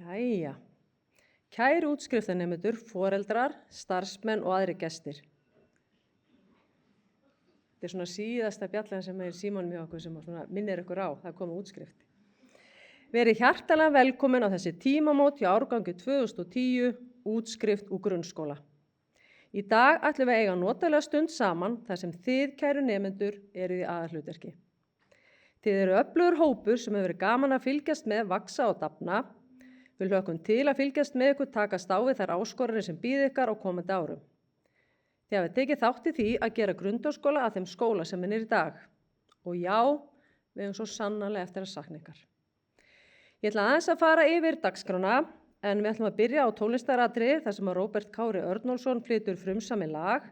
Jæja. Kæru útskriftarnemendur, foreldrar, starfsmenn og aðrir gestir. Þetta svona síðasta bjallan sem í símanum hjá okkur sem minnir ykkur á, það komið útskrift. Verið hjartalega velkomin á þessi tímamót hjá árgangi 2010, útskrift úr grunnskóla. Í dag ætlum við að eiga notalega stund saman þar sem þið, kæru nemendur, eruð í aðalhlutverki. Þið eru öflugur hópur sem hefur verið gaman að fylgjast með vaxa og dafna. Við hlökkum til að fylgjast með ykkur takast á við þær áskoranir sem bíða ykkar á komandi árum. Þið hafið tekið þátt í því að gera grundháskóla að þeim skóla sem er í dag. Og já, við höfum svo sannarlega eftir að sakna ykkar. Ég ætla aðeins að fara yfir dagskrána, en við ætlum að byrja á tónlistaratriði þar sem að Róbert Kári Örnólfsson flytur frumsami lag.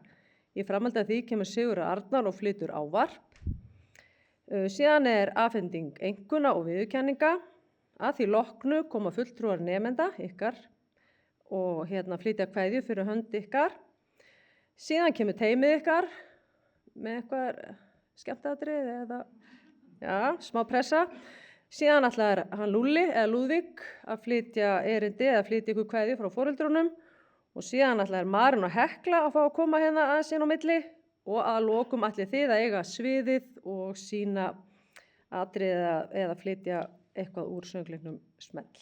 Í framhaldi af því kemur Sigurður Arnar og flytur ávarp. Síðan er afhending einkunna og viðurkenninga. Að því loknu koma fulltrúar nemenda ykkar og flytja kveðju fyrir hönd ykkar. Síðan kemur teymið ykkar með eitthvað skemmtiatriði eða smá pressa. Síðan ætlar hann Lúlli eða Lúðvík að flytja erindi eða flytja ykkur kveðju frá foreldrunum og síðan ætlar Marín og Hekla að fá að koma hérna aðeins inn á milli og að lokum ætlið þið að eiga sviðið og sína atriði eða flytja eitthvað úr söngleiknum Smell.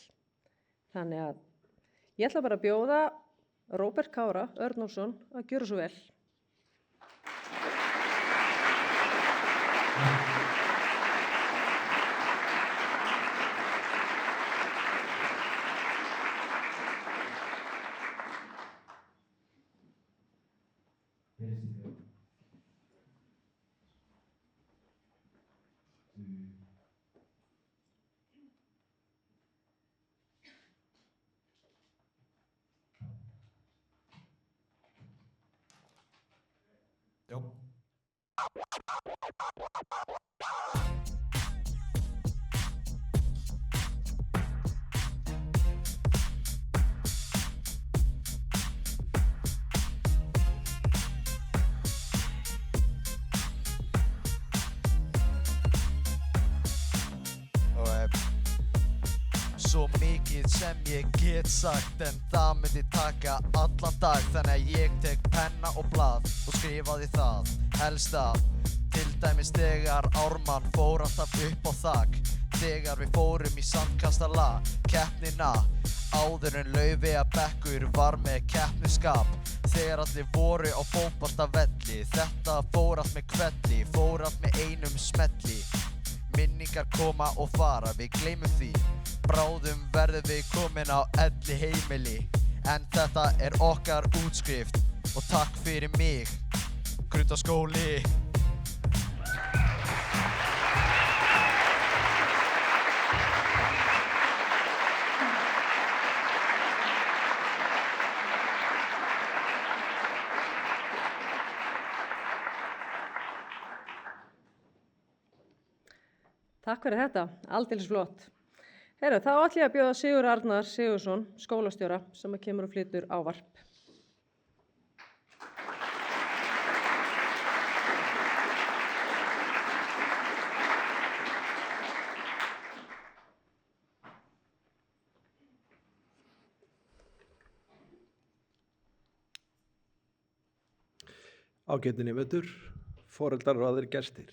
Þannig að ég ætla bara að bjóða Róbert Kára Örnólfsson að gjöra svo vel. Jo. Svo mikið sem ég get sagt en það myndi taka allan dag þannig að ég tek penna og blað og skrifaði það helst að til dæmis þegar Ármann fór alltaf upp á þak þegar við fórum í sandkastala keppnina áður en Laufeyja bekkur var með keppniskap þegar allir voru á fótboltavelli þetta fór allt með kvelli fór allt með einum smelli minningar koma og fara við gleymum því bráðum verðum við komin á elli heimili en þetta er okkar útskrift og takk fyrir mig Grundaskóli. Takk fyrir þetta, aldeilis flott. Þá ætla ég að bjóða Sigurð Arnar Sigurðsson, skólastjóra, sem kemur og flytur ávarp. Ágætu nemendur, foreldrar og aðrir gestir.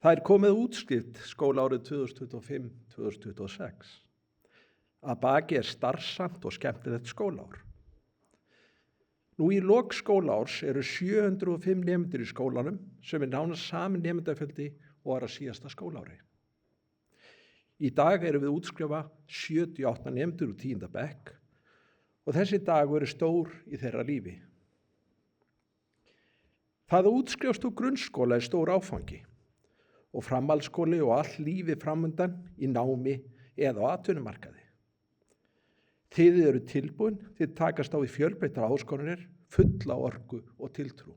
Það er komið útskrift skólaárið 2025-2026. Að baki er starfsamt og skemmtilegt skólaár. Nú í lok skólaárs eru 705 nemendur í skólanum sem er nánast sami nemendafjöldi og var að síðasta skólaári. Í dag erum við útskrifa 78 nemendur úr 10. bekk og þessi dagur er stór í þeirra lífi. Það að útskrifast úr grunnskóla er stór áfangi. Og framhaldsskóli og all lífi framundan í námi eða á atvinnumarkaði. Þið eru tilbúin til takast á í fjölbreyttar áskoranir, fulla orku og tiltrú.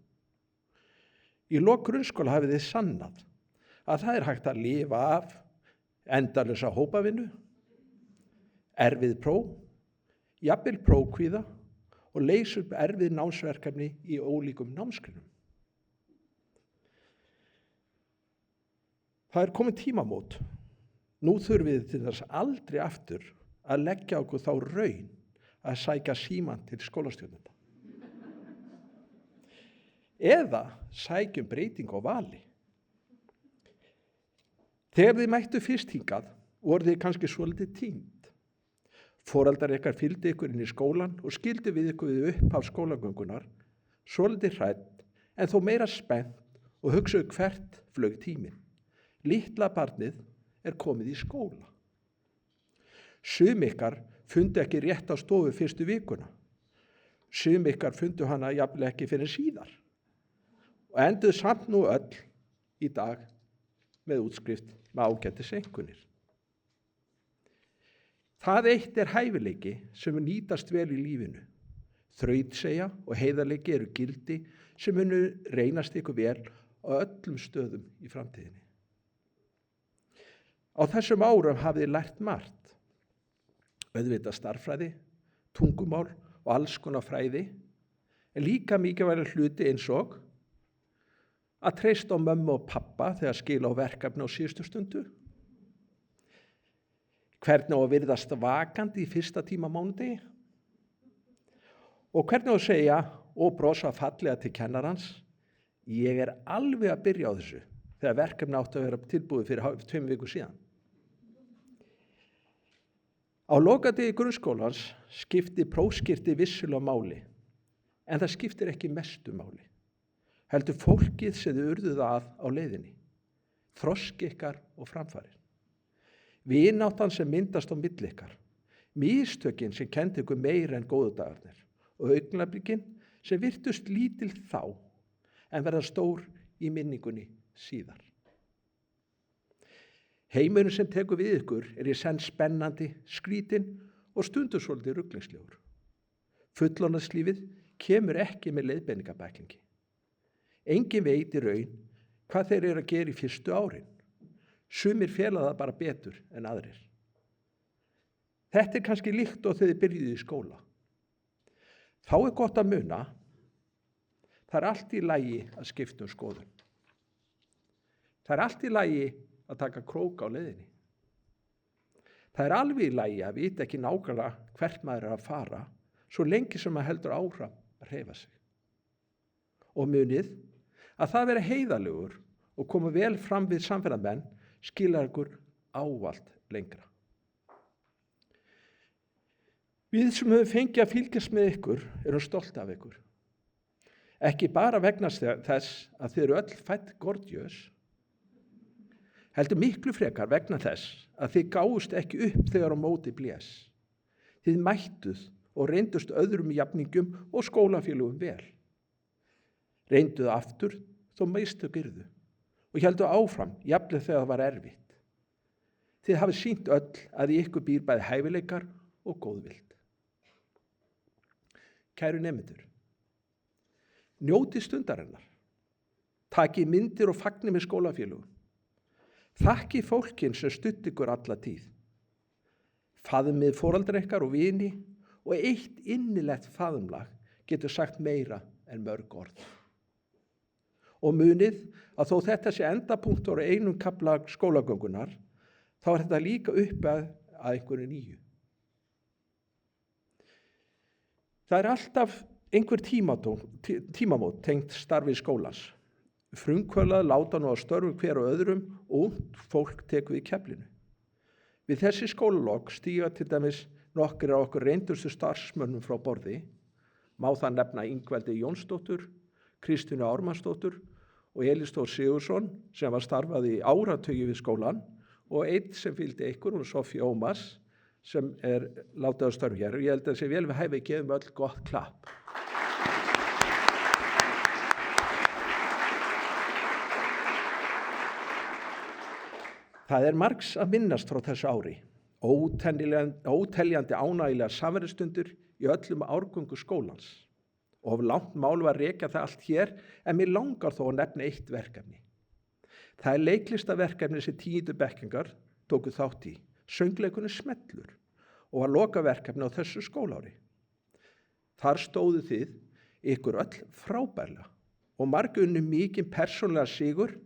Í lok grunnskóla hafið þið sannað að það er hægt að lifa af endalausa hópavinnu, erfið próf, jafnvel prófkvíða og leysa upp erfið námsverkefni í ólíkum námsgreinum. Það er komin tímamót Nú þurfum við til þess aldrei aftur að leggja okkur þá raun að sækja símann til skólastjórnenda. Eða sækjum breytingu á vali. Þegar þið mættu fyrst hingað, voru þið kannski svolítið týnd. Foreldrar ykkar fylgdu ykkur inn í skólan og skildu við ykkur við upphaf skólagöngunar, svolítið hrædd en þó meira spennt og hugsaðu hvert flaug tíminn. Litla barnið er komið í skóla. Sum ykkar fundu ekki rétt á stofu fyrstu vikuna. Sum ykkar fundu hana jafnvel ekki fyrir síðar. Og enduðu samt nú öll í dag með útskrift með ágætis einkunnir. Það eitt er hæfileiki sem nýtast vel í lífinu. Þrautseigja og heiðarleiki eru gildi sem munu reynast ykkur vel á öllum stöðum í framtíðinni. Á þessum árum hafið þið lært margt. Auðvitað stærðfræði, tungumál og alls konar fræði, en líka mikilvægur hluti eins og að treysta á mömmu og pappa þegar skila á verkefni á síðustu stundu. Hvernig á að virðast vakandi í fyrsta tíma mánudegi. Og hvernig á að segja og brosa fallega til kennarans, ég er alveg að byrja á þessu þegar verkefni átti að vera tilbúið fyrir 2 vikur síðan. Á lokadegi grunnskólans skipti prófskírteini vissulega máli, en það skiptir ekki mestu máli. Heldur fólkið sem þið urðuð að á leiðinni, þroski ykkar og framfarir. Vináttan sem myndast á milli ykkar, mistökin sem kenndi ykkur meira en góðu dagarnir og augnablikin sem virtust lítil þá en verða stór í minningunni síðar. Heimurinn sem tekur við ykkur er í senn spennandi, skrítinn og stundum svolítið ruglingslegur. Fullorðinslífið kemur ekki með leiðbeiningabæklingi. Enginn veit í raun hvað þeir eru að gera í fyrstu árin. Sumir fela það bara betur en aðrir. Þetta er kannski líkt og þegar þið byrjuðu í skóla. Þá er gott að muna, það er allt í lagi að skipta um skoðun. Það er allt í lagi að taka krók á leiðinni. Það er alveg í lagi að vita ekki nákvæmlega hvert maður er að fara, svo lengi sem maður heldur áfram að hreyfa sig. Og munið að það vera heiðarlegur og koma vel fram við samferðamenn skilar ykkur ávallt lengra. Við sem höfum fengið að fylgjast með ykkur erum stolt af ykkur. Ekki bara vegna þess að þið eru öll fædd gorgeous, heldur miklu frekar vegna þess að þið gáfust ekki upp þegar á móti blés. Þið mættuð og reyndust öðrum jafningum og skólafélögum vel. Reynduð aftur þó mistök yrðu og héldu áfram jafnvel þegar það var erfitt. Þið hafið sýnt öll að í ykkur býr bæði hæfileikar og góðvild. Kæru nemendur, njótið stundarinnar, takið myndir og fagnið með skólafélögum. Þakkið fólkin sem stutt ykkur alla tíð. Faðmið foreldra ykkar og vini og eitt innilegt faðmlag getur sagt meira en mörg orð. Og munið að þó þetta sé endapunktur á einum kafla skólagöngunar, þá er þetta líka upp að einhverju nýju. Það er alltaf einhver tímamót tengt starfi skólans. Frumkvöðlað láta nú á störfum hver og öðrum og ungt fólk tekur við keflinu. Við þessi skólalok stíga til dæmis nokkrir af okkur reyndustu starfsmönnum frá borði. Má það nefna Ingveldi Jónsdóttur, Kristínu Ármannsdóttur og Elís Þór Sigurðsson sem var starfað í áratugi við skólan og einn sem fylgdi ykkur, hún Sofía Ómars, sem er látið á störfum hér. Ég held að það sé vel við hæfi gefum öll gott klapp. Það er margs að minnast frá þessu ári. Óteljandi ánægilegar samverustundir í öllum árgöngu skólans. Og of langt mál var rekja það allt hér, en mér langar þó að nefna eitt verkefni. Það er leiklistaverkefni sem 10. bekkingar tóku þátt í, söngleikunni Smellur, og var lokaverkefni á þessu skólári. Þar stóðu þið ykkur öll frábærlega og margunum mikinn persónulega sigur,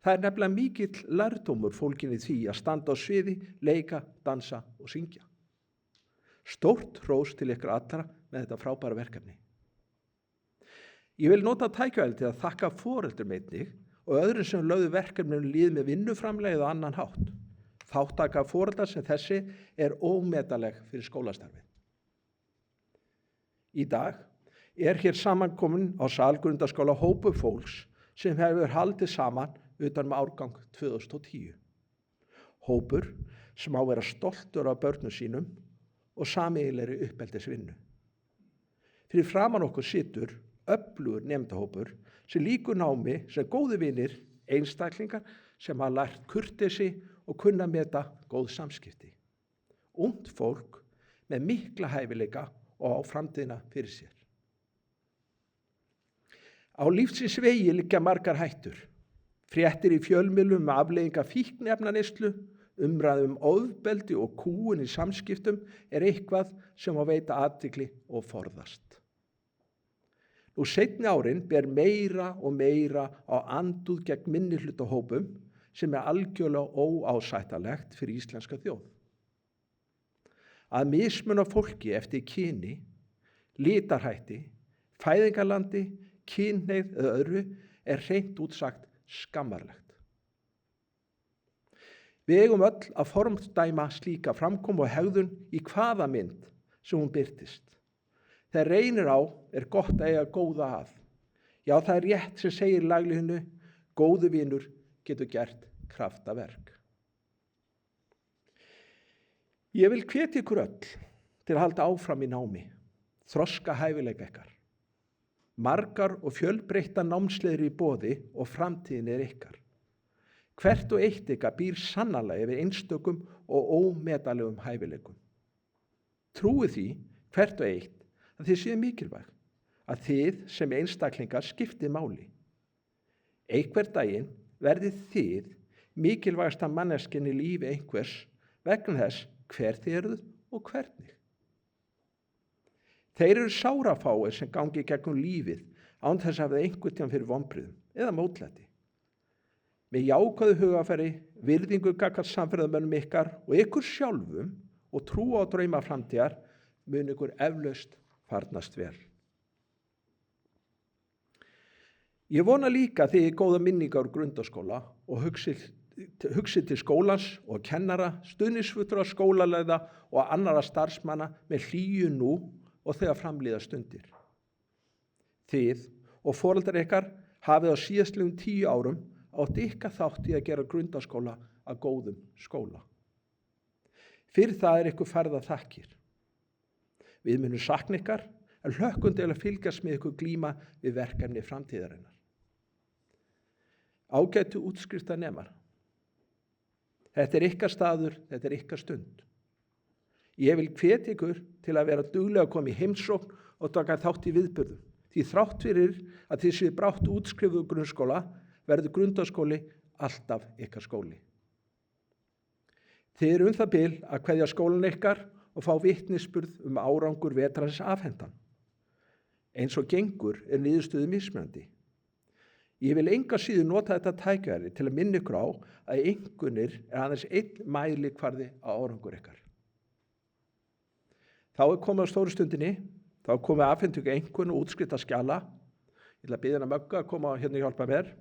Það er nefnilega mikill lærdómur fólginn í því að standa á sviði, leika, dansa og syngja. Stórt hrós til ykkur allra með þetta frábæra verkefni. Ég vil nota tækifærið til að þakka foreldrum einnig og öðrum sem lögðu verkefninu lið með vinnuframlegið og annan hátt. Þáttaka foreldra sem þessi er ómetaleg fyrir skólastarfið. Í dag er hér samankomin á sal Grundaskóla hópur fólks sem hefur haldið saman utan árgang 2010. Hópur sem á að vera stoltur af börnum sínum og sameiginlegri uppeldisvinnu. Fyrir framan okkur situr öflugur nemendahópur sem lýkur námi sem góði vinir, einstaklingar sem hafa lært kurteisi og kunna meta góð samskipti. Ungt fólk með mikla hæfileika og á framtíðina fyrir sér. Á lífsins vegi liggja margar hættur. Fréttir í fjölmiðlum með afleiðinga fíkniefnaneyslu, umræðum ofbeldi og kúgun í samskiptum er eitthvað sem á veita athygli og forðast. Nú seinni árin ber meira og meira á andúð gegn minnihlutahópum sem er algjörlega óásættanlegt fyrir íslenska þjóð. Að mismuna fólki eftir kyni, litarhætti, fæðingarlandi, kynhneigð eða öðru er hreint út sagt skammarlegt. Við eigum öll að fordæma slíka framkomu og hegðun í hvaða mynd sem hún birtist. Þegar reynir á er gott að eiga góða að. Já, það er rétt sem segir í laglínu, góðu vinur getur gert kraftaverk. Ég vil hvetja ykkur öll til að halda áfram í námi, þroska hæfileika ykkar. Margar og fjölbreyttar námsleiðir í boði og framtíðin er ykkar. Hvert og eitt ykkar býr sannarlega yfir einstökum og ómetalegum hæfileikum. Trúið því hvert og eitt að þið séu mikilvæg, að þið sem einstaklingar skiptið máli. Einhver daginn verðið þið mikilvægasta manneskjan í lífi einhvers vegna þess hver þið eruð og hvernig. Þeir eru sárafáir sem gangi gegnum lífið án þess að hafa einhvern tímann fyrir vonbrigðum eða mótlæti. Með jákvæðu hugafæri, virðingu gagnvart samferðamönnum ykkar og ykkur sjálfum og trú á drauma framtíðar mun ykkur eflaust farnast vel. Ég vona líka þið góða minningar úr grundaskóla og hugsið til skólans og kennara, stuðningsfulltrúa skólaleiða og annarra starfsmanna með hlýju nú og þegar framlíða stundir. Þið og foreldrar ykkar hafið á síðastliðum 10 árum átt ykkar þátt í að gera grundaskóla að góðum skóla. Fyrir það er ykkur færðar þakkir. Við munum sakna ykkar en hlökkum til að fylgjast með ykkur glíma við verkefni framtíðarinnar. Ágætu útskriftarnemar. Þetta er ykkar staður, þetta er ykkar stund. Ég vil hvetja ykkur til að vera duglega að koma í heimsókn og taka þátt í viðburðum. Því þrátt fyrir að þið séu brátt útskrifuð úr grunnskóla verður grundaskóli alltaf ykkar skóli. Þið eru það bil að kveðja skólan ykkar og fá vitnisburð árangur vetrarins afhentan. Eins og gengur er niðurstöðu mismunandi. Ég vil enga síður nota þetta tækifæri til að minna ykkur á að einkunnir er aðeins einn mælikvarði á árangur ykkar. Þá er komið á stóru stundinni, þá er komið afhendingu einkunn og útskrifta skjala. Ég ætla að biðja hana Möggu að koma hérna og hjálpa mér.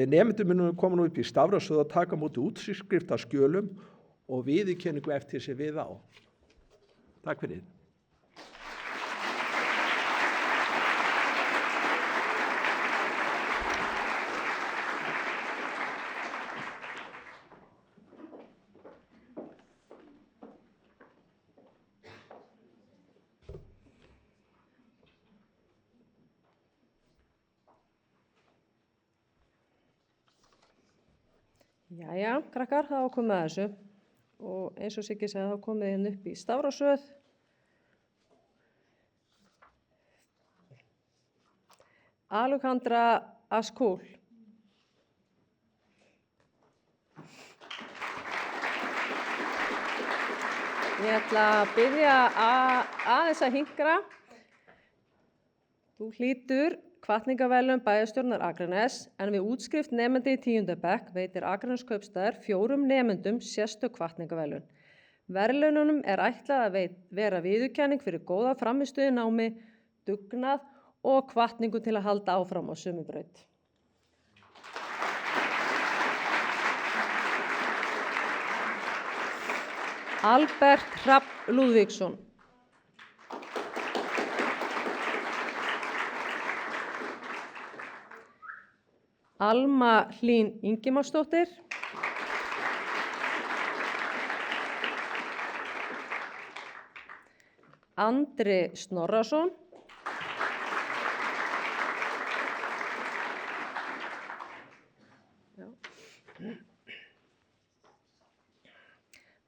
Nemendur munum koma nú upp í stafrófsröð og taka á móti útskrifta skjölum og viðurkenningu eftir sem við á. Takk fyrir. Jæja, krakkar, þá komið að þessu og eins og Siggi sagði þá komið hérna upp í stafrófsröð. Alejandra Askúl. Ég ætla að biðja aðeins að hinkra. Þú hlýtur hvatningarverðlaun bæjarstjórnar Akraness en við útskrift nemandi í 10. bekk veitir Akraneskaupstaður 4 nemendum sérstök hvatningarverðlaun. Verðlaununum er ætlað að vera viðurkenning fyrir góða frammistöðu í námi, dugnað og hvatningu til að halda áfram á sömu braut. Albert Hrafn Lúðvíksson. Alma Hlín Ingimarsdóttir. Andri Snorrason.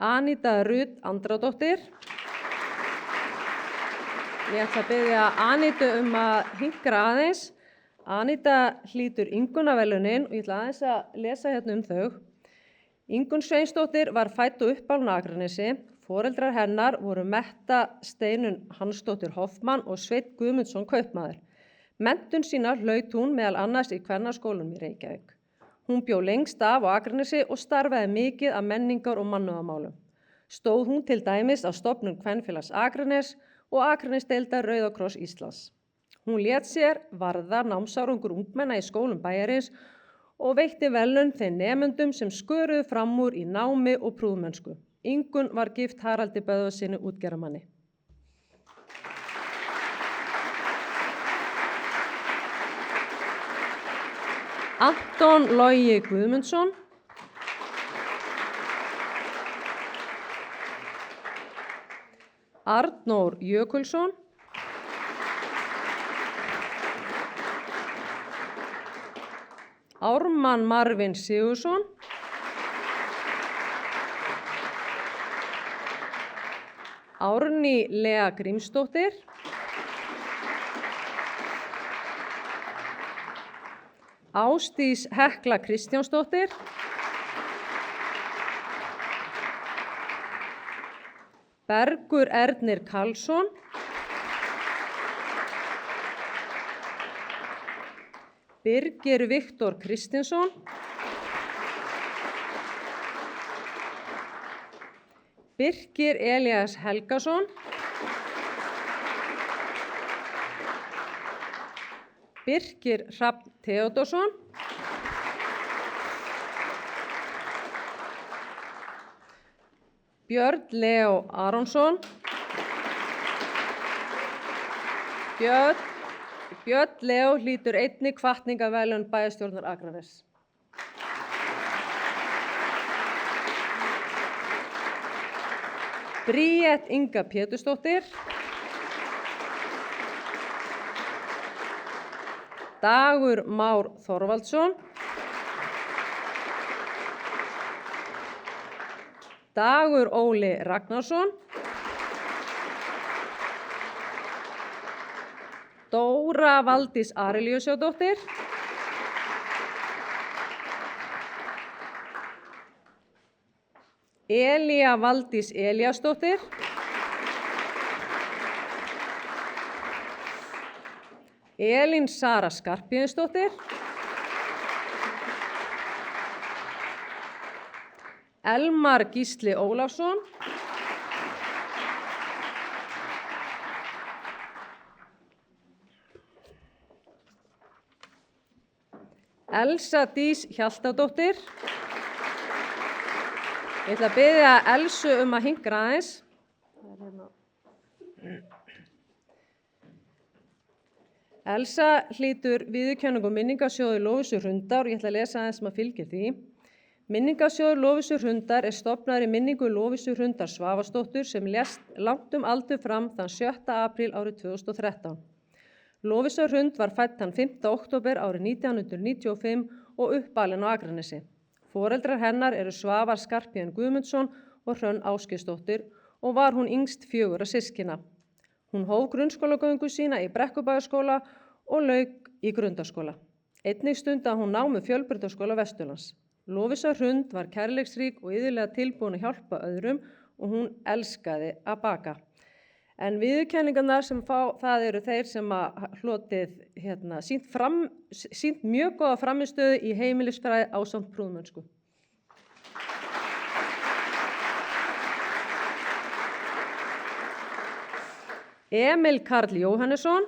Anita Rut Andradóttir. Ég ætla að biðja Anitu að hinkra aðeins. Anita hlýtur Ingunarverðlaunin og ég ætla aðeins að lesa hérna þau. Ingunn Sveinsdóttir var fædd og uppalin á Akranesi. Foreldrar hennar voru Metta Steinunn Hansdóttir Hoffmann og Sveinn Guðmundsson kaupmaður. Menntun sína hlaut hún meðal annars í Kvennaskólanum í Reykjavík. Hún bjó lengst af á Akranesi og starfaði mikið af menningar- og mannúðarmálum. Stóð hún til dæmis á stofnun Kvenfélags Akranes og Akranesdeildar Rauða kross Íslands. Hún lét sér varða námsárangur ungmenna í skólum bæjarins og veitti verðlaun þeim nemendum sem sköruðu fram úr í námi og prúðmennsku. Ingunn var gift Haraldi Böðvarssyni útgerðarmanni. Anton Logi Guðmundsson. Arnór Jökulsson. Ármann Marvin Sigursson. Árný Lea Grímsdóttir. Ásdís Hekla Kristjánsdóttir. Bergur Ernir Karlsson. Birgir Viktor Kristinsson. Birkir Elías Helgason. Birkir Hrafn Theódórsson. Björn Leó Aronsson. Björn Leó hlýtur einnig hvatningarverðlaun bæjarstjórnar Akraness. Bríet Inga Pétursdóttir. Dagur Már Þorvaldsson. Dagur Óli Ragnarsson. Dóra Valdís Arilíusdóttir. Elía Valdís Elíasdóttir. Elín Sara Skarphéðinsdóttir. Elmar Gísli Ólafsson. Elsa Dís Hjaltadóttir. Ég ætla að biðja Elsu að hinkra aðeins. Elsa hlýtur viðurkenningu minningarsjóði Lovísu Hrundar og ég ætla að lesa aðeins sem fylgir því. Minningarsjóður Lovísu Hrundar er stofnaður í minningu Lovísu Hrundar Svavarsdóttur sem lést langt aldur fram þann 7. apríl árið 2013. Lovísa Hrund var fædd þann 5. október árið 1995 og uppalin á Akranesi. Foreldrar hennar eru Svavar Skarphéðinn Guðmundsson og Hrönn Ásgeirsdóttir og var hún yngst 4 systkina. Hún hóf grunnskólagöngu sína í Brekkubæjarskóla og lauk í Grundaskóla. Einnig stundaði hún nám við Fjölbrautaskóla Vesturlands. Lovísa Hrund var kærleiksrík og iðulega tilbúin að hjálpa öðrum og hún elskaði að baka. En viðurkenningarnar sem fá, það eru þeir sem að hlotið sýnt mjög góða frammistöðu í heimilisfræði ásamt prúðmennsku. Emil Karl Jóhannesson,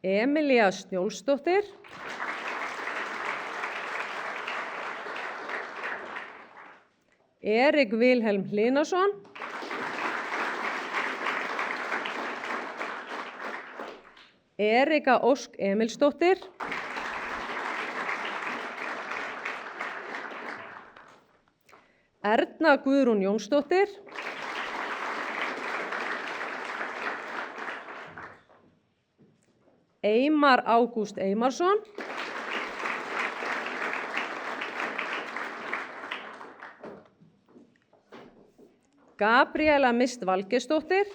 Emilía Snjólfsdóttir, Erik Vilhelm Hlinason, Erika Ósk Emilsdóttir, Erna Guðrún Jónsdóttir, Eimar Ágúst Eimarsson, Gabriela Mist Valgeirsdóttir,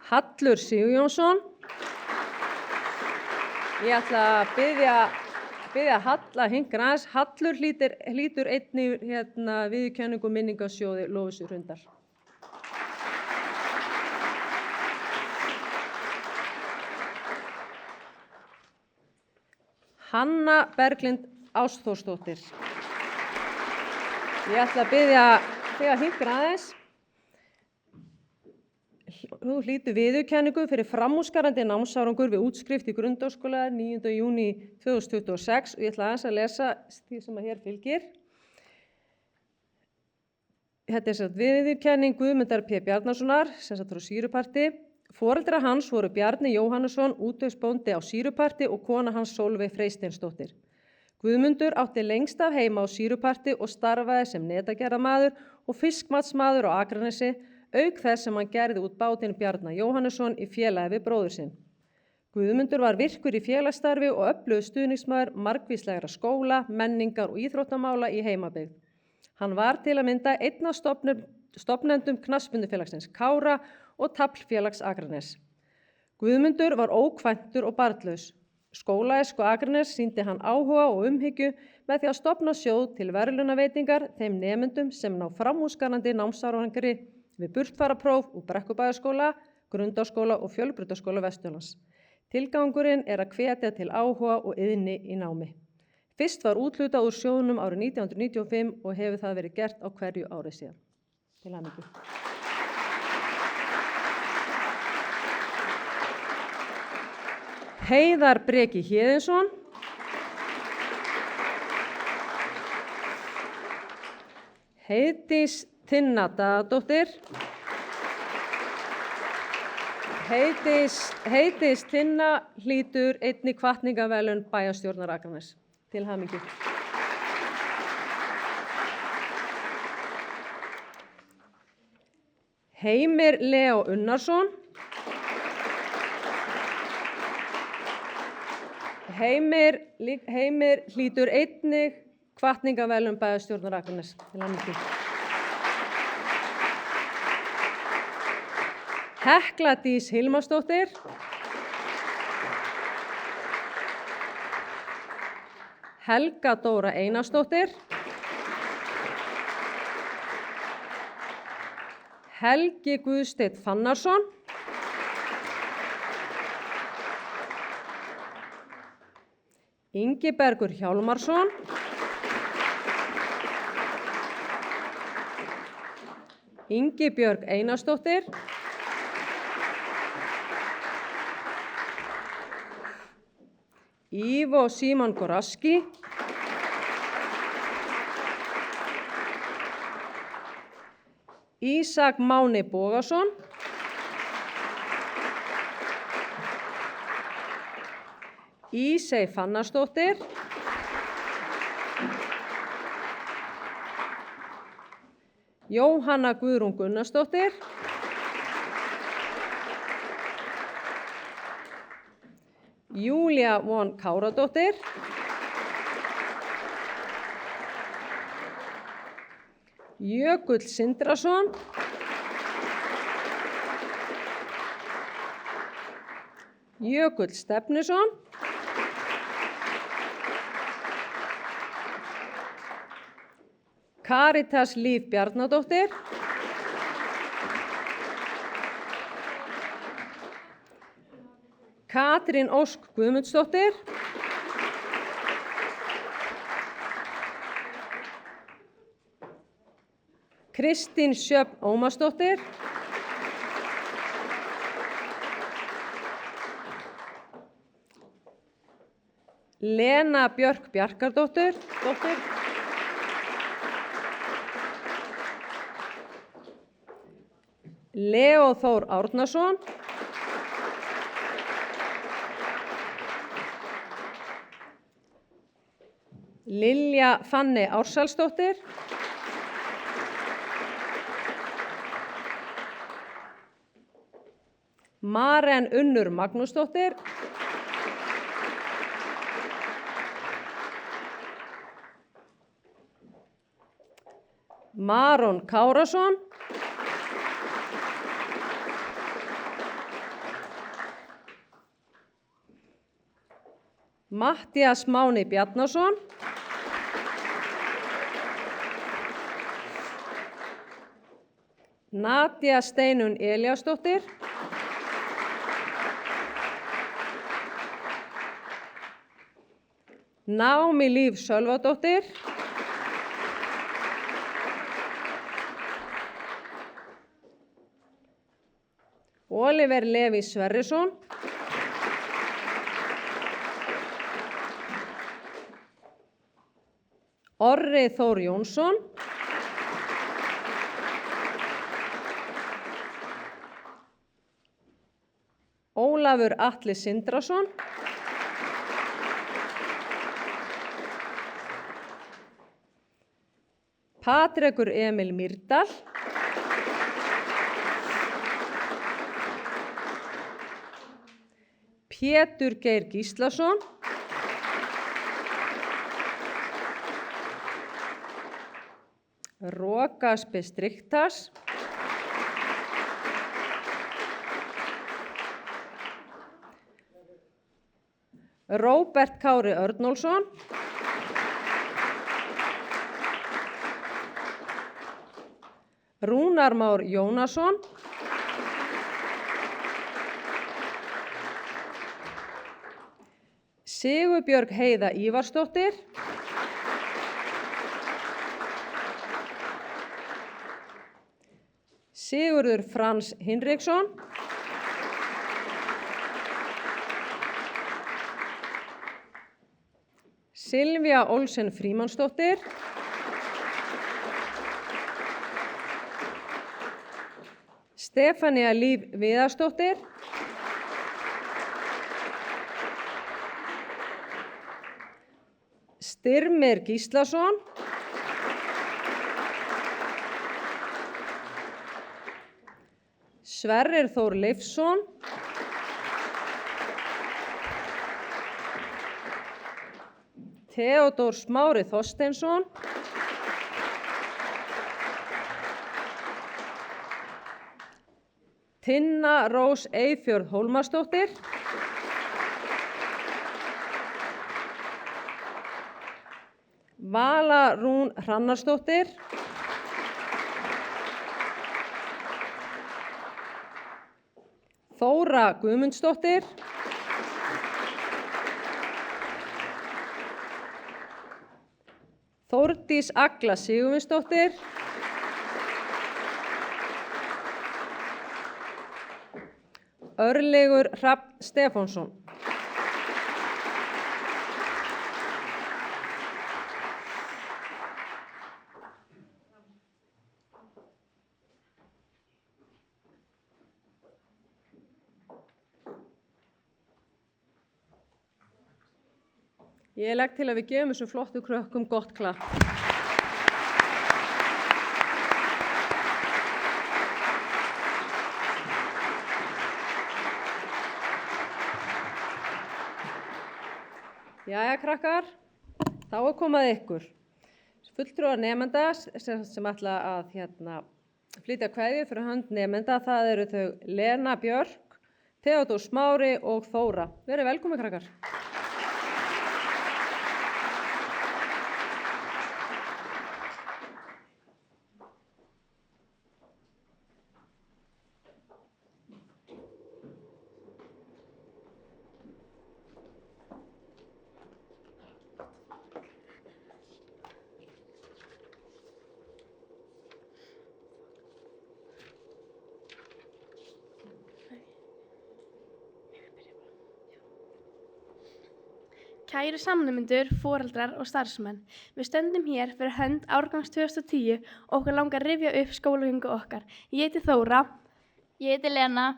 Hallur Sigurjónsson. Ég ætla að biðja Halla hinkra aðeins. Hallur hlýtur einnig viðurkenningu minningarsjóði Lovísu Hrundar. Hanna Berglind Ástþórsdóttir. Ég ætla að biðja þig að hinkra aðeins. Þú hlýtur viðurkenningu fyrir framúrskarandi námsárangur við útskrift í Grundaskóla 9. júní 2026 og ég ætla aðeins að lesa því sem að hér fylgir. Þetta er viðurkenning Guðmundar P. Bjarnasonar, sem sagt frá Sýruparti. Foreldrar hans voru Bjarni Jóhannesson, útvegsbóndi á Sýruparti og kona hans Sólveig Freysteinsdóttir. Guðmundur átti lengst af heima á Sýruparti og starfaði sem netagerðarmaður og fiskmatsmaður á Akranesi, auk þess sem hann gerði út bátinn Bjarna Jóhannesson í félagi við bróður sinn. Guðmundur var virkur í félagsstarfi og öflugur stuðningsmaður margvíslegra skóla, menningar og íþróttamála í heimabyggð. Hann var til að mynda einn af stofnendum knattspyrnufélagsins Kára og Taflfélags Akranes. Guðmundur var ókvæntur og barnlaus. Skólaæsku Akranes sýndi hann áhuga og umhyggju með því að stofna sjóð til verðlaunaveitingar þeim nemendum sem ná framúrskarandi námsárangri við burtfarapróf úr Brekkubæjarskóla, Grundaskóla og Fjölbrautaskóla Vesturlands. Tilgangurinn er að hvetja til áhuga og iðni í námi. Fyrst var úthlutað úr sjóðnum árið 1995 og hefur það verið gert á hverju ári síðan. Til hamingju. Heiðar Breki Héðinsson, Heiðdís Tinna Daðadóttir, Heiðdís Tinna hlýtur einnig hvatningarverðlaun bæjarstjórnar Akraness. Til hamingju. Heimir Leó Unnarsson, Heimir hlýtur einnig hvatningarverðlaun bæjarstjórnar Akraness. Til hamingju. Hekla Dís Hilmarsdóttir, Helga Dóra Einarsdóttir, Helgi Guðsteinn Fannarsson, Ingibergur Hjálmarsson, Ingibjörg Einarsdóttir, Ivo Símon Goraski, Ísak Máni Bogason, Ísey Fannarsdóttir, Jóhanna Guðrún Gunnarsdóttir, Júlía von Káradóttir, Jökull Sindrason, Jökull Stefnisson, Karítas Líf Bjarnadóttir, Katrín Ósk Guðmundsdóttir, Kristín Sjöfn Ómarsdóttir, Lena Björk Bjarkardóttir, Leó Þór Árnason, Lilja Fanney Ársalsdóttir, Maren Unnur Magnúsdóttir, Maron Kárasson, Matthías Máni Bjarnason, Nadia Steinunn Elíasdóttir, Naomi Líf Sölvadóttir, Oliver Leví Sverrisson, Orri Þór Jónsson, Ólafur Atli Sindrason, Patrekur Emil Mýrdal, Pétur Geir Gíslason, Rokas Bestriktas, Róbert Kári Örnólfsson, Rúnar Már Jónasson, Sigurbjörg Heiða Ívarsdóttir, Sigurður Frans Hinriksson, Silvía Olsen Frímannsdóttir, Stefania Líf Viðarsdóttir, Styrmir Gíslason, Sverrir Þór Leifsson, Theodór Smári Þorsteinsson, Tinna Rós Eyfjörð Hólmarsdóttir, Vala Rún Hrannarsdóttir, Þóra Guðmundsdóttir, Þórdís Agla Sigurvinsdóttir, Örlygur Hrafn Stefánsson. Ég legg til að við gefum þessum flottu krökkum gott klapp. Jæja, krakkar, þá er komið að ykkur. Fulltrúar nemenda sem ætla að flytja kveðju fyrir hönd nemenda, það eru þau Lena Björk, Theodór Smári og Þóra. Verið velkomin, krakkar. Kæru samnemendur, foreldrar og starfsmenn, við stöndum hér fyrir hönd árgangs 2010 og okkur langar að rifja upp skólagöngu okkar. Ég heiti Þóra. Ég heiti Lena.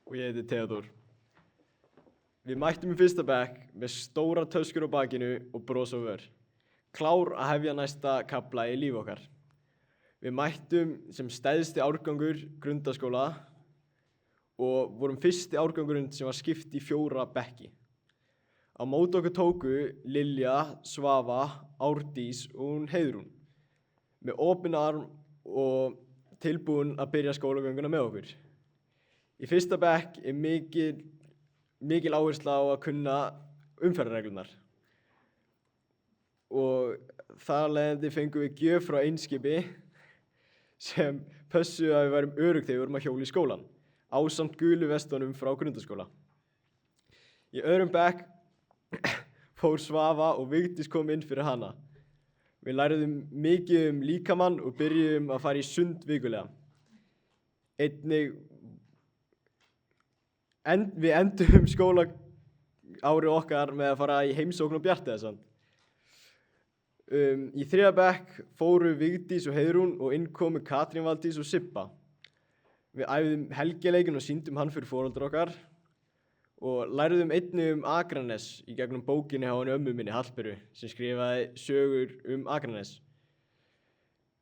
Og ég heiti Theodór. Við mættum í fyrsta bekk með stóra töskur á bakinu og bros á vör. Klár að hefja næsta kafla í lífi okkar. Við mættum sem stærsti árgangur grundaskóla og vorum fyrsti árgangurinn sem var skipt í 4 bekki. Á móti okkur tóku Lilja, Svava, Árdís og Heiðrún með opinn arm og tilbúin að byrja skólagönguna með okkur. Í fyrsta bekk mikil áhersla á að kunna umferðarreglunar og þar af leiðandi fengum við gjöf frá Einskipi sem pössuðu að við værum örugg þegar við vorum að hjóla í skólan ásamt gulu vestunum frá grundaskóla. Í öðrum bekk fór Svava og Vigdís kom inn fyrir hana. Við læriðum mikið líkamann og byrjuðum að fara í sund vikulega. Við endum skólaárið okkar með að fara í heimsókn á Bjarteyjarsand. Í 3. bekk fóru Vigdís og Heiðrún og inn komu Katrín Valdís og Sibba. Við æfðum helgileikinn og sýndum hann fyrir foreldrar okkar og læriðum einnig Akranes í gegnum bókinni hjá henni ömmu minni Hallberu sem skrifaði sögur Akranes.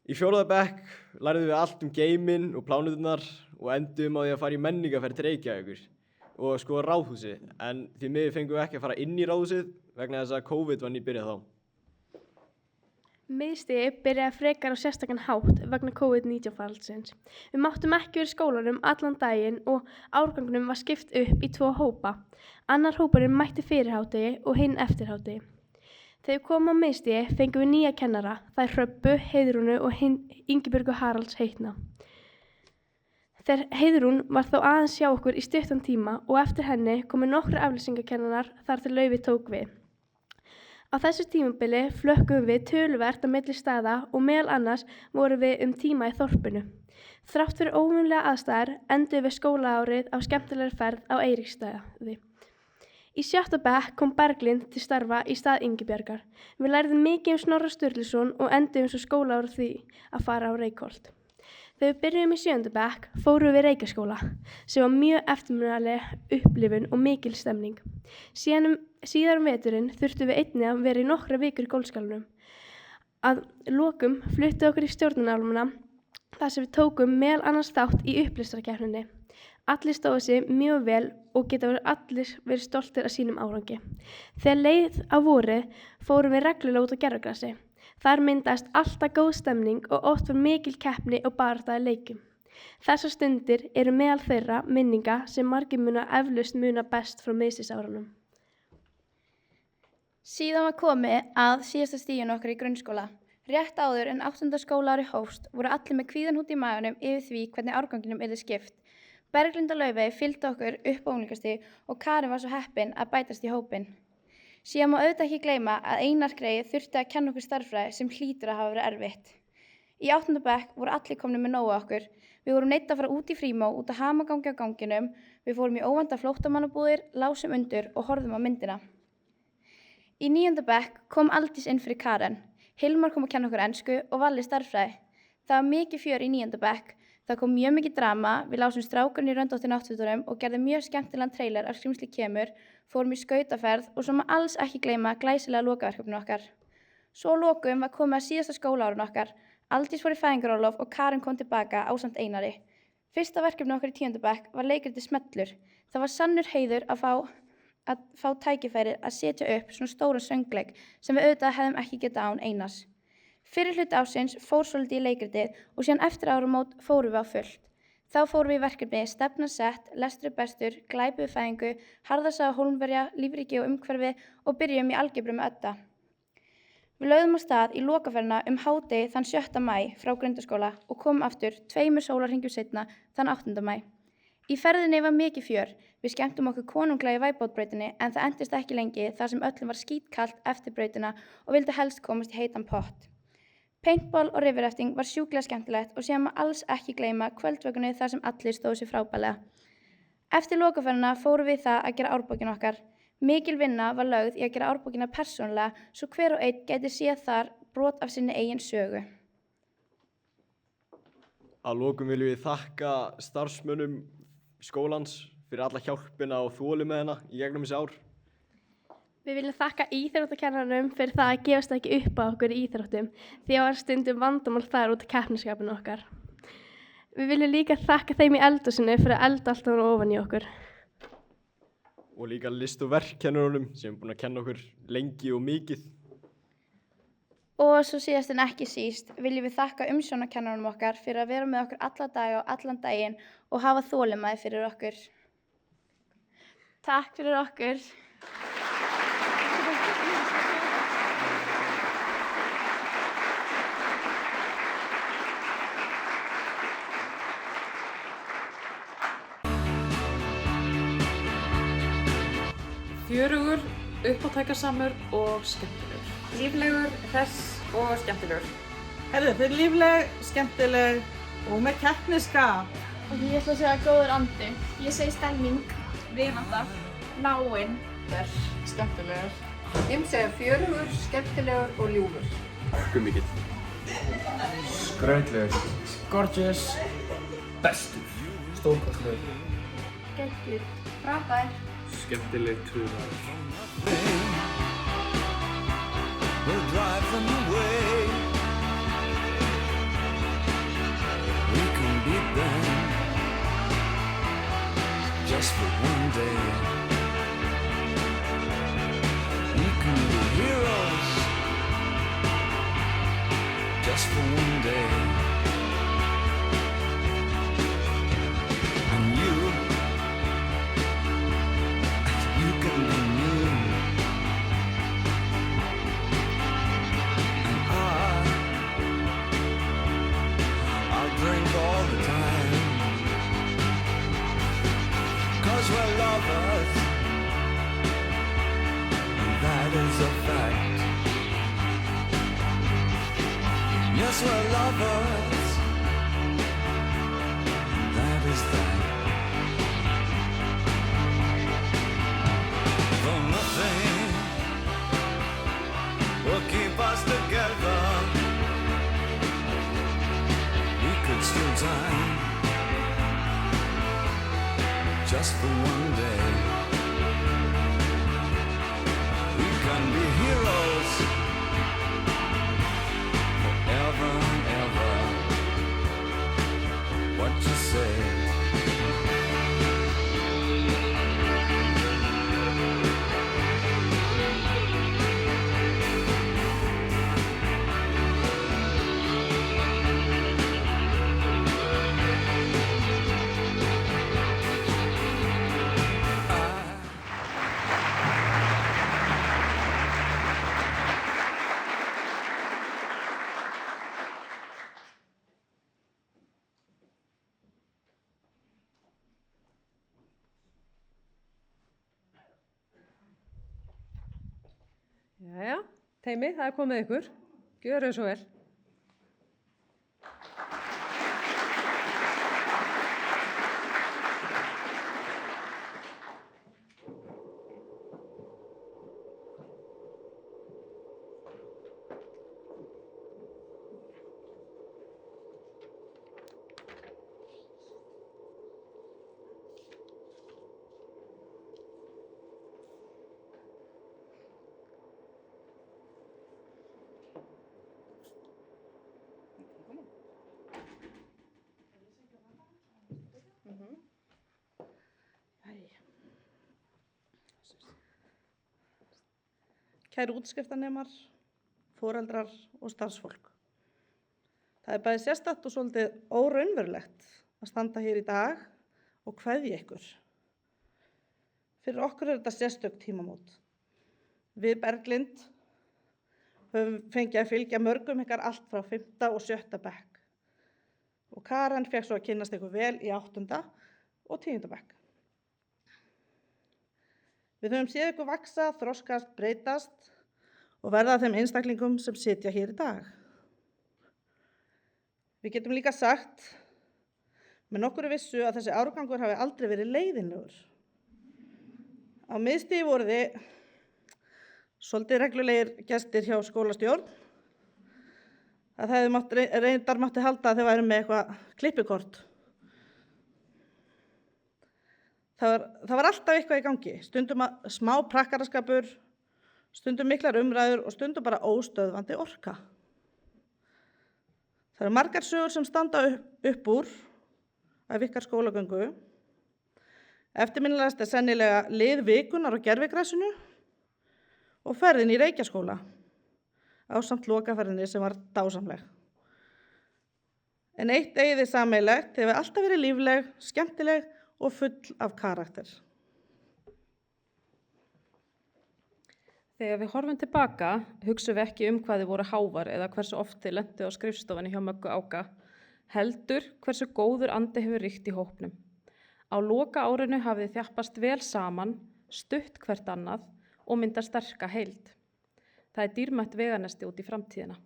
Í 4. bekk læriðum við allt geiminn og pláneturnar og endum á því að fara í menningarferð til Reykjavíkur og skoða ráðhúsið, en því miður fengum við ekki að fara inn í ráðhúsið vegna þess að COVID var nýbyrjað þá. Miðstigi byrjaði frekar á sérstakan hátt vegna COVID-19 faraldursins. Við máttum ekki verið í skólanum allan daginn og árganginum var skipt upp í 2 hópa. Annar hópurinn mætti fyrir hádegi og hinn eftir hádegi. Þegar við komum á miðstigi fengum við nýja kennara, þær Hröbbu, Heiðrúnu og Ingibjörgu Haralds heitna. Þegar Heiðrún var þó aðeins hjá okkur í stuttan tíma og eftir henni komu nokkru aflýsingakennarar þar til Laufey tók við. Á þessu tímabili flökkum við töluvert á milli staða og meðal annars vorum við tíma í þorpinu. Þrátt fyrir óvenjulega aðstæður enduðum við skólaárið á skemmtilegri ferð á Eiríksstaði. Í 7. bekk kom Berglind til starfa í stað Ingibjargar. Við lærðum mikið Snorra Sturluson og enduðum svo skólaárið því að fara á Reykholt. Þegar við byrjuðum í 7. bekk fórum við Reykjaskóla sem var mjög eftirminnileg upplifun og mikil stemning. Síðar veturinn þurftum við einnig að vera í nokkrar vikur í Golfskálanum. Að lokum fluttum okkur í stjórnunarálmuna þar sem við tókum meðal annars þátt í upplestarkeppninni. Allir stóðu sig mjög vel og geta allir verið stoltir af sínum árangi. Þegar leið á vorið fórum við reglulega út á gervigrasi. Þar myndast alltaf góð stemning og oft var mikil keppni og barátta í leikjum. Þessar stundir eru meðal þeirra minninga sem margir eflaust muna best frá miðstigsárunum. Síðan var komið að síðasta stiginu okkar í grunnskóla. Rétt áður en 8. skólaári hófst voru allir með kvíðanhút í maganum yfir því hvernig árganginum yrði skipt. Berglind og Laufey fylgdu okkur upp á unglingastig og Karen var svo heppin að bætast í hópinn. Síðan má auðvitað ekki gleyma að Einar Grey þurfti að kenna okkur stærðfræði sem hlýtur að hafa verið erfitt. Í 8. bekk voru allir komnir með nógu okkur. Við vorum neydd að fara út í frímó út að hamagangi á ganginum, við fórum í óvæntar flóttamannabúðir, lásum undir og horfðum á myndina. Í 9. bekk kom Aldís inn fyrir Karen. Hilmar kom að kenna okkur ensku og Valli stærðfræði. Það var mikið fjör í 9. bekk. Það kom mjög mikið drama, við lásum Strákurinn í Röndóttir náttfötunum og gerðum mjög skemmtilegan trailer af Skrímsli kemur, fórum í skautaferð og svo má alls ekki gleyma glæsilega lokaverkefni okkar. Svo að lokum var komið að síðasta skólaárun okkar. Aldís fór í fæðingarólof og Karen kom tilbaka ásamt Einari. Fyrsta verkefni okkar í 10. bekk var leikritið Smellur. Það var sannur heiður að fá tækifærið að setja upp svona stóran söngleik sem við auðvitað hefðum ekki getað án Einars. Fyrir hluti ársins fór svolítið í leikritið og síðan eftir áramót fórum við á fullt. Þá fórum við í verkefni Stefnan sett, Lestur bestur, Glæp við fæðingu, Harðarsaga Hólmverja, Lífríki og umhverfi og byrjum í algebru með Ödda. Við lögðum á stað í lokaferðina hádegi þann 7. maí frá Grundaskóla og komum aftur 2 sólarhringjum seinna þann 8. maí. Í ferðinni var mikið fjör. Við skemmtum okkur konunglega í Væbótbrautinni en það endist ekki lengi þar sem öllum var skítkalt eftir brautina og vildu helst komast í heitan pott. Paintball og riverrafting var sjúklega skemmtilegt og síðan má alls ekki gleyma kvöldvökunni þar sem allir stóðu sig frábærlega. Eftir lokaferðina fórum við það að gera árbókina okkar. Mikil vinna var lögð í að gera árbókina persónulega svo hver og einn gæti séð þar brot af sinni eigin sögu. Að lokum viljum við þakka starfsmönnum skólans fyrir alla hjálpina og þolinmæðina í gegnum þessi ár. Við viljum þakka íþróttakennaranum fyrir það að gefast ekki upp á okkur í íþróttum því að var stundum vandamál þar út af keppnisskapinu okkar. Við viljum líka þakka þeim í eldhúsinu fyrir að elda alltaf ofan í okkur. Og líka list- og verkkennurunum sem er búin að kenna okkur lengi og mikið. Og svo síðast en ekki síst viljum við þakka umsjónarkennarunum okkar fyrir að vera með okkur alla daga og allan daginn og hafa þolinmæði fyrir okkur. Takk fyrir okkur. Fjörugur, uppátækjasamur og skemmtilegur. Líflegur, hress og skemmtilegur. Herðu, þau eru lífleg, skemmtileg og með keppnisskap. Og ég ætla að segja góður andi. Ég segi stemming. Vinanda. Náinn. Skemmtilegur. Ég myndi segja fjörugur, skemmtilegur og ljúfur. Gummikill. Skrautlegur. Gorgeous. Bestur. Stórkostlegur. Geggjur. Frábær. Skemmtileg trúðar. We'll drive them away. We can beat them just for one day. We can be heroes just for one day. And you can be me. And I'll drink all the time. 'Cause we're lovers, and that is a fact. Yes, we're lovers, and that is that. Though nothing will keep us together, we could steal time just for one day. We can be heroes forever and ever. What you say? Jæja, teymi, það er komið ykkur. Gjörið svo vel. Kæru útskriftarnemar, foreldrar og starfsfólk. Það er bæði sérstakt og svolítið óraunverulegt að standa hér í dag og kveðja ykkur. Fyrir okkur er þetta sérstök tímamót. Við Berglind höfum fengið að fylgja mörgum ykkar allt frá 5. og 6. bekk. Og Karen fekk svo að kynnast ykkur vel í 8. og 10. bekk. Við höfum séð ykkur vaksa, þroskast, breytast og verða að þeim einstaklingum sem sitja hér í dag. Við getum líka sagt með nokkru vissu að þessi árgangur hafi aldrei verið leiðinlegur. Á miðstigi voru þið svolítið reglulegir gestir hjá skólastjórn. Að það reyndar mátti halda að þið væru með eitthvað klippikort. Það var alltaf eitthvað í gangi, stundum smá prakkaraskapur, stundum miklar umræður og stundum bara óstöðvandi orka. Það eru margar sögur sem standa upp úr af ykkar skólagöngu. Eftirminnilegast sennilega lið vikunar á gervigrasinu og ferðin í Reykjaskóla ásamt lokaferðinni sem var dásamleg. En eitt eigið þið sameiginlegt hefur alltaf verið lífleg, skemmtileg og full af karakter. Þegar við horfum tilbaka, hugsum við ekki hvað þið voru hávar eða hversu oft þið lentu á skrifstofunni hjá Möggu Áka, heldur hversu góður andi hefur ríkt í hópnum. Á loka árinu hafið þið þjappast vel saman, stutt hvert annað og mynda sterka heild. Það er dýrmætt veganesti út í framtíðina.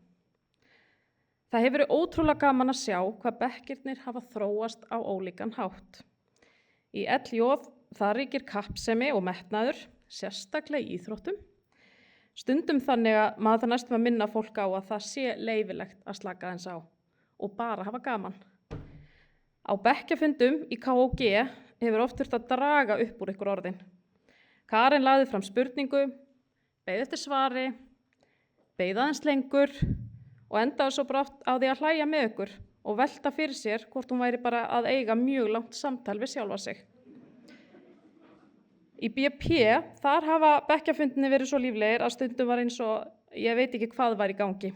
Það hefur verið ótrúlega gaman að sjá hvað bekkirnir hafa þróast á ólíkan hátt. Í LJ það ríkir kappsemi og metnaður, sérstaklega í íþróttum. Stundum þannig að maður næstum að minna fólk á að það sé leyfilegt að slaka aðeins á og bara hafa gaman. Á bekkjafundum í KOG hefur oft þurft að draga upp úr ykkur orðin. Karen lagði fram spurningu, beið eftir svari, beið aðeins lengur og endaði svo bara oft á því að hlæja með ykkur og velta fyrir sér hvort hún væri bara að eiga mjög langt samtal við sjálfa sig. Í BP, þar hafa bekkjafundinni verið svo líflegir að stundum var eins og ég veit ekki hvað var í gangi.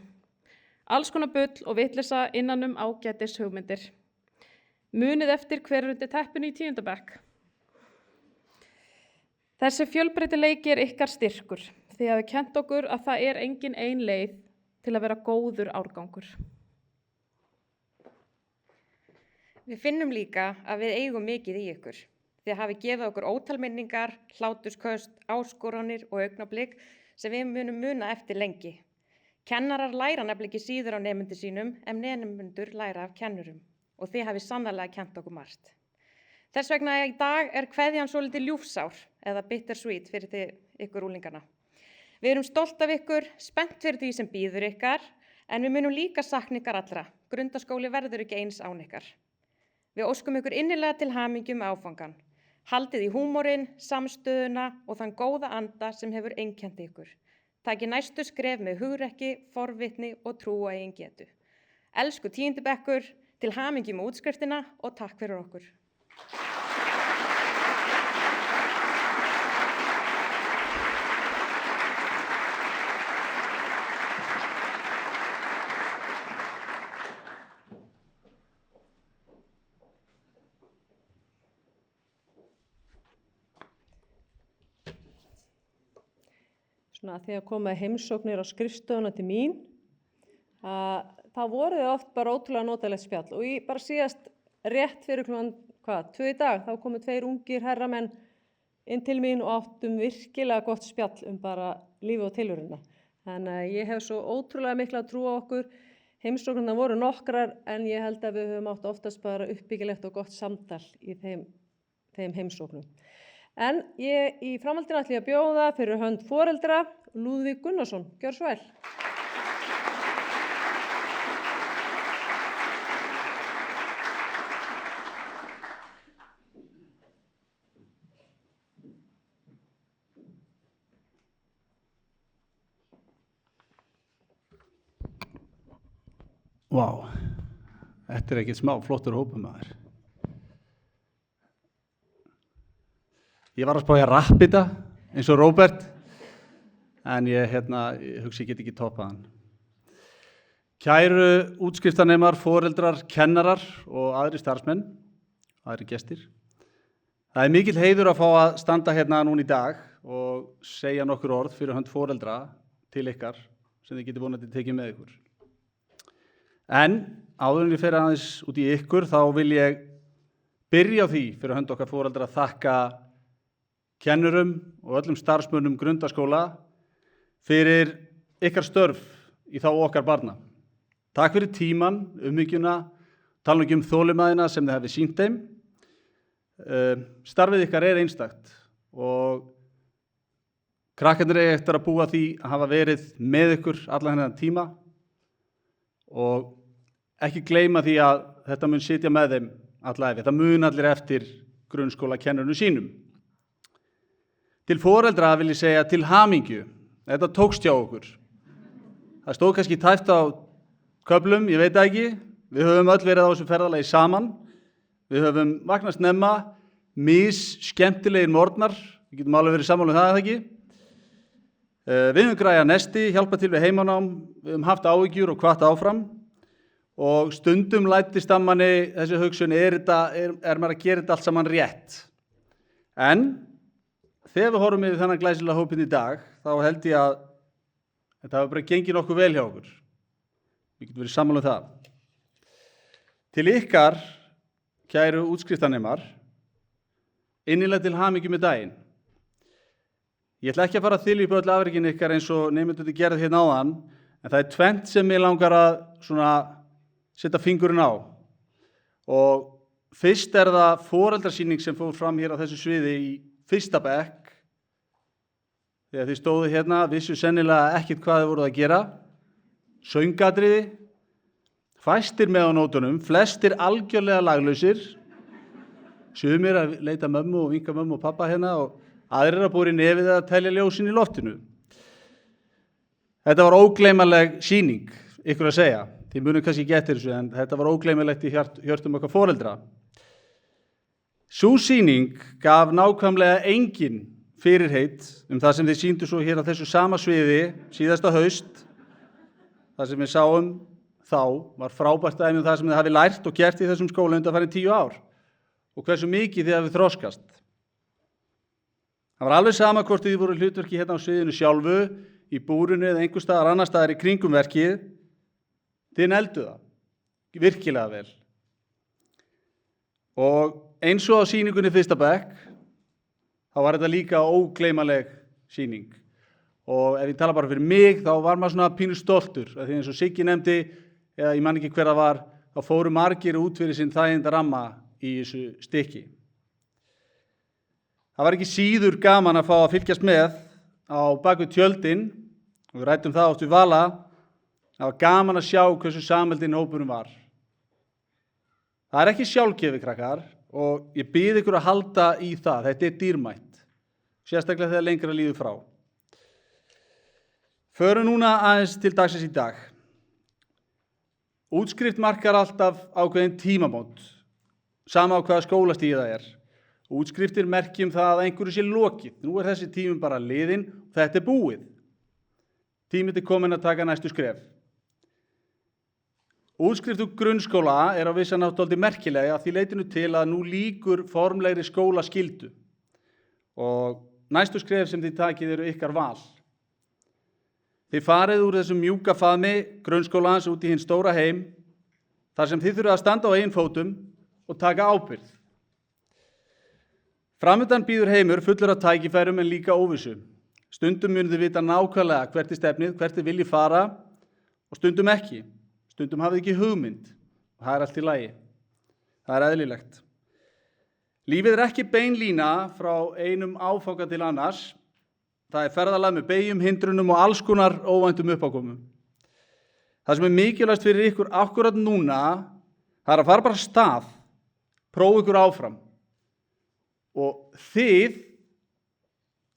Alls konar bull og vitleysa innan ágætis hugmyndir. Munið eftir hver er undir teppinu í 10. bekk. Þessi fjölbreytileiki er ykkar styrkur. Þið hafið kennt okkur að það er engin ein leið til að vera góður árgangur. Við finnum líka að við eigum mikið í ykkur. Þið hafið gefið okkur ótal minningar, hlátursköst, áskoranir og augnablik sem við munum muna eftir lengi. Kennarar læra nefnilega ekki síður á nemendur sínum en nemendur læra af kennurum og þið hafið sannarlega kennt okkur margt. Þess vegna í dag er kveðjan svolítið ljúfsár eða bittersweet fyrir ykkur úlingarna. Við erum stolt af ykkur, spennt fyrir því sem bíður ykkar en við munum líka sakna ykkar allra. Grundaskóli verður ekki eins án ykkar. Við óskum ykkur innilega til hamingju með áfangan. Haldið í húmorinn, samstöðuna og þann góða anda sem hefur einkennt ykkur. Takið næstu skref með hugrekki, forvitni og trú á eigin getu. Elsku 10. bekkur, til hamingju með útskriftina og takk fyrir okkur. Þegar komaði heimsóknir á skrifstofuna til mín, þá voru þið oft bara ótrúlega notalegt spjall og ég bara síðast rétt fyrir klukkan 2 í dag, þá komu 2 ungir herramenn inn til mín og áttum virkilega gott spjall bara lífið og tilveruna. Þannig að ég hef svo ótrúlega mikla trú á okkur. Heimsóknirnar voru nokkrar en ég held að við höfum átt oftast bara uppbyggilegt og gott samtal í þeim heimsóknum. En ég í framhaldinu ætla ég að bjóða fyrir hönd foreldra Lúðvík Gunnarsson. Gjör svo vel. Vá, þetta er ekkert smá flottur hópur maður. Ég var að spá að rappa þetta eins og Róbert, en ég hugsa ég get ekki toppað hann. Kæru útskriftarnemar, foreldrar, kennarar og aðri starfsmenn, aðri gestir. Það er mikill heiður að fá að standa hérna núna í dag og segja nokkur orð fyrir hönd foreldra til ykkar sem þið getið vonandi tekið með ykkur. En áður en ég fer aðeins út í ykkur þá vil ég byrja á því fyrir hönd okkar foreldra að þakka kennurum og öllum starfsmönnum Grundaskóla fyrir ykkar störf í þá okkar barna. Takk fyrir tíman, umhyggjuna, tala ekki þolinmæðina sem þið hafið sýnt þeim. Starfið ykkar er einstakt og Krakkarnir eiga eftir að búa því að hafa verið með ykkur allan þennan tíma og ekki gleyma því að þetta mun sitja með þeim alla ævi. Það mun allir eftir grunnskólakennurunum sínum. Til foreldra vil ég segja til hamingju. Þetta tókst hjá okkur. Það stóð kannski tæpt á köflum, ég veit ekki. Við höfum öll verið á þessu ferðalagi saman. Við höfum vaknast snemma, skemmtilegir morgnar. Við getum alveg verið sammála um það, eða ekki? Við höfum græjað nesti, hjálpað til við heimanám, við höfum haft áhyggjur og hvatt áfram og stundum læddist að manni þessi hugsun, er maður að gera þetta allt saman rétt? En þegar við horfum yfir þennan glæsilega hópinn í dag, þá held ég að þetta hafa bara gengið nokkuð vel hjá okkur. Við getum verið sammála um það. Til ykkar, kæru útskriftarnemar, innilega til hamingju með daginn. Ég ætla ekki að fara að þylja upp öll afrekin ykkar eins og nemendurnir gerðu hérna áðan, en það er tvennt sem mig langar að setja fingurinn á. Og fyrst er það foreldrasýning sem fór fram hér á þessu sviði í 1. bekk. Þegar þið stóðu hérna, vissu sennilega ekkert hvað þið voruð að gera. Söngatriði, fæstir með á nótunum, flestir algjörlega laglausir. Sumir að leita mömmu og vinka mömmu og pappa hérna og aðrir að búa í nefið að telja ljósin í loftinu. Þetta var ógleymanleg sýning, ykkur að segja. Þið munum kannski ekki eftir þessu, en þetta var ógleymanlegt í hjörtum okkar foreldra. Sú sýning gaf nákvæmlega engin fyrirheit það sem þið sýndu svo hér á þessu sama sviði síðasta haust. Það sem við sáum þá var frábært dæmi það sem þið hafi lært og gert í þessum skóla undanfarin 10 ár og hversu mikið þið hafi þroskast. Það var alveg sama hvort þið voru hlutverki hérna á sviðinu sjálfu, í búrinu eða einhver staðar annar staðar í kringum verkið. Þið neldu það, virkilega vel. Og eins og á sýningunni 1. bekk, þá var þetta líka ógleymanleg sýning. Og ef ég tala bara fyrir mig, þá var maður svona pínu stoltur. Því eins og Siggi nefndi, eða ég man ekki hver það var, þá fóru margir út fyrir sinn þæginda ramma í þessu stykki. Það var ekki síður gaman að fá að fylgjast með á bakvið tjöldin og við ræddum það oft við Vala. Það var gaman að sjá hversu samheldinn hópurinn var. Það er ekki sjálfgefið, krakkar, og ég bið ykkur að halda í það. Þetta er dýrmætt, sérstaklega þegar lengra líður frá. Förum núna aðeins til dagsins í dag. Útskrift markar alltaf ákveðin tímamót, sama á hvaða skólastíð það er. Útskriftir merkjum það að einhverju sé lokið. Nú er þessi tíminn bara liðinn og þetta er búið. Tíminn er komin að taka næstu skref. Útskrift úr grunnskóla er á vissan hátt dálítið merkilega að því leytinu til að nú lýkur formlegri skólaskyldu. Og næstu skref sem þið takið eru ykkar val. Þið farið úr þessum mjúka faðmi grunnskólans út í hinn stóra heim, þar sem þið þurfið að standa á eigin fótum og taka ábyrgð. Framundan býður heimur fullur af tækifærum en líka óvissu. Stundum munið þið vita nákvæmlega hvert er stefnið, hvert þið viljið fara og stundum ekki. Stundum hafið ekki hugmynd og það er allt í lagi. Það er eðlilegt. Lífið er ekki bein lína frá einum áfanga til annars. Það er ferðalag með beygjum, hindrunum og alls konar óvæntum uppákomum. Það sem er mikilvægast fyrir ykkur akkurat núna, það er að fara bara af stað, prófa ykkur áfram. Og þið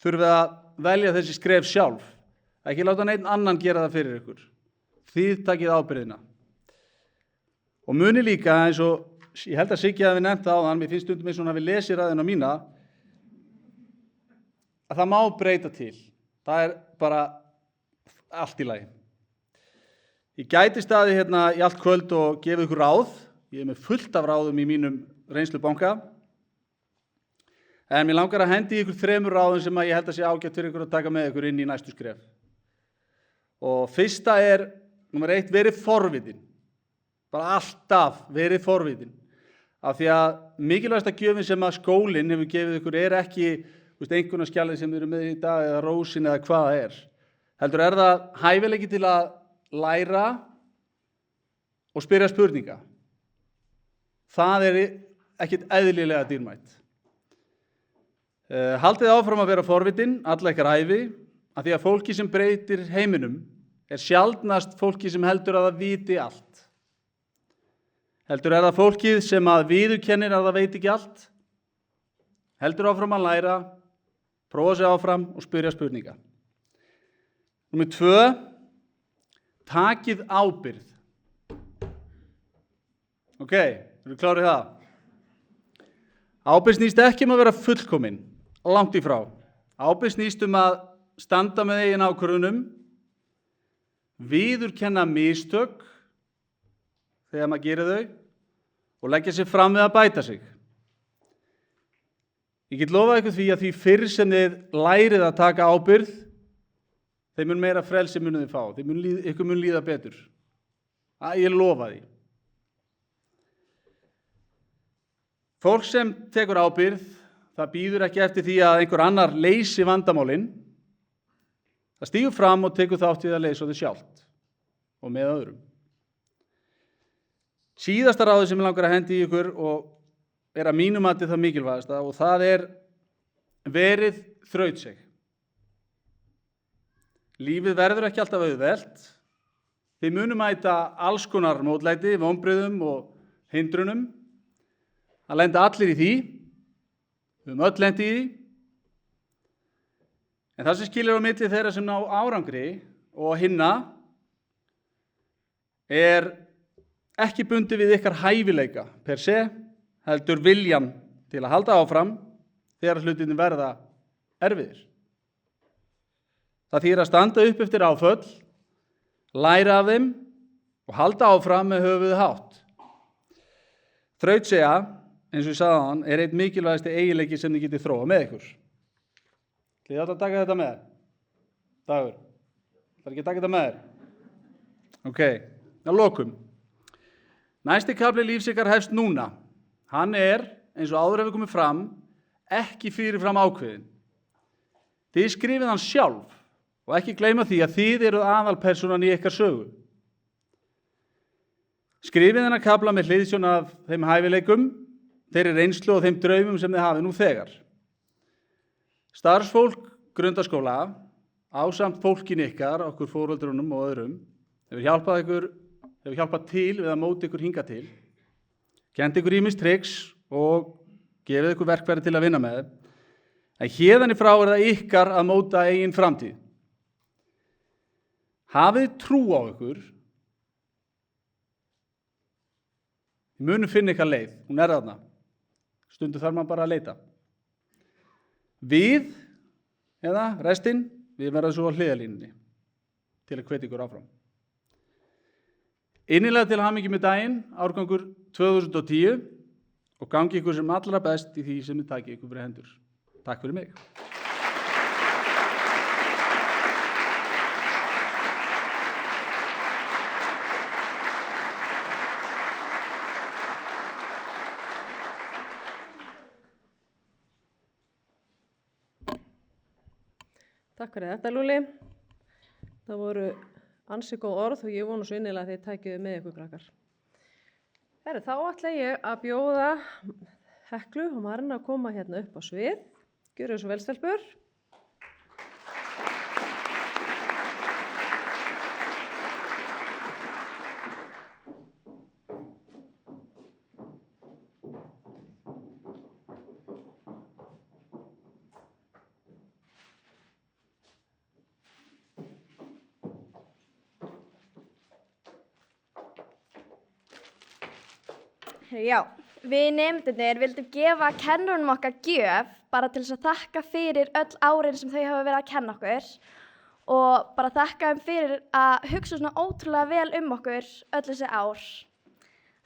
þurfið að velja þessi skref sjálf. Ekki láta neinn annan gera það fyrir ykkur. Þið takið ábyrgðina. Og muni líka eins og, ég held að Siggi hafi nefnt það áðan, mér finnst stundum eins og hann hafi lesið ræðuna mína, að það má breyta til. Það er bara allt í lagi. Ég gæti staðið hérna í allt kvöld og gefið ykkur ráð. Ég er með fullt af ráðum í mínum reynslubanka. En mér langar að hendi ykkur 3 ráðum sem ég held að sé ágætt fyrir ykkur að taka með ykkur inn í næstu skref. Og fyrsta er, númer 1, verið forvitin. Bara alltaf verið forvitin. Af því að mikilvægasta gjöfin sem að skólinn hefur gefið ykkur er ekki einkunnarskjalið sem þið eru með í dag eða rósin eða hvað það er. Heldur er það hæfileiki til að læra og spyrja spurninga. Það er ekkert eðlilega dýrmætt. Haldið áfram að vera forvitin, alla ykkar ævi, að því að fólki sem breytir heiminum er sjaldnast fólki sem heldur að það viti allt. Heldur er það fólkið sem að viðurkennir að það veit ekki allt, heldur áfram að læra, prófa sig áfram og spyrja spurninga. Númer 2, takið ábyrgð. Ok, erum við klárið það? Ábyrgð snýst ekki að vera fullkomin, langt í frá. Ábyrgð snýst að standa með eigin ákvörðunum, viðurkenna mistök þegar maður gerir þau og leggja sér fram við að bæta sig. Ég get lofað ykkur því að því fyrr sem þið lærið að taka ábyrgð, þeim mun meira frelsi munið þið fá, ykkur mun líða betur. Ég lofa því. Fólk sem tekur ábyrgð, það býður ekki eftir því að einhver annar leysi vandamálin. Það stígur fram og tekur þátt við að leysa þau sjálft og með öðrum. Síðasta ráðið sem ég langar að hendi í ykkur og að mínu mati það mikilvægasta og það verið þrautseg. Lífið verður ekki alltaf auðvelt. Þið munum mæta alls konar mótlæti, vonbrigðum og hindrunum. Það lenda allir í því. Við höfum öll lent í því. En það sem skilur á milli þeirra sem ná árangri og hinna ekki bundið við ykkar hæfileika per se, heldur viljan til að halda áfram þegar hlutinni verða erfiðir. Það þýðir að standa upp eftir áföll, læra af þeim og halda áfram með höfuðið hátt. Þrautseigja, eins og ég sagði áðan, einn mikilvægasti eiginleiki sem þið getið þróað með ykkur. Þið ætla að taka þetta með? Dagur, ætla ekki að taka þetta með þér? Ok, að lokum. Næsti kafli lífs ykkar hefst núna. Hann eins og áður hefur komið fram, ekki fyrirfram ákveðinn. Þið skrifið hann sjálf og ekki gleyma því að þið eruð aðalpersónan í ykkar sögu. Skrifið þennan kafla með hliðsjón af þeim hæfileikum, þeirri reynslu og þeim draumum sem þið hafið nú þegar. Starfsfólk grundaskóla, ásamt fólkin ykkar, okkur foreldrunum og öðrum, hefur hjálpað til við að móta ykkur hingað til, kennt ykkur ýmis triks og gefið ykkur verkfæri til að vinna með. En héðan í frá það ykkar að móta eigin framtíð. Hafið trú á ykkur. Þið munum finna ykkar leið, hún þarna. Stundum þarf maður bara að leita. Við, eða restin, við verðum svo á hliðarlínunni til að hvetja ykkur áfram. Innilega til hamingju með daginn, árgangur 2010 og gangi ykkur sem allra best í því sem þið takið ykkur fyrir hendur. Takk fyrir mig. Takk fyrir þetta, Lúli. Það voru ansi góð orð og ég vona svo innilega að þið tækjuðu með ykkur, krakkar. Þá ætla ég að bjóða Heklu og Marina að koma hérna upp á svið. Gjörðu svo vel, stelpur. Já, við nemendurnir vildum gefa kennurunum okkar gjöf bara til þess að þakka fyrir öll árin sem þau hafa verið að kenna okkur og bara þakka þeim fyrir að hugsa svona ótrúlega vel okkur öll þessi ár.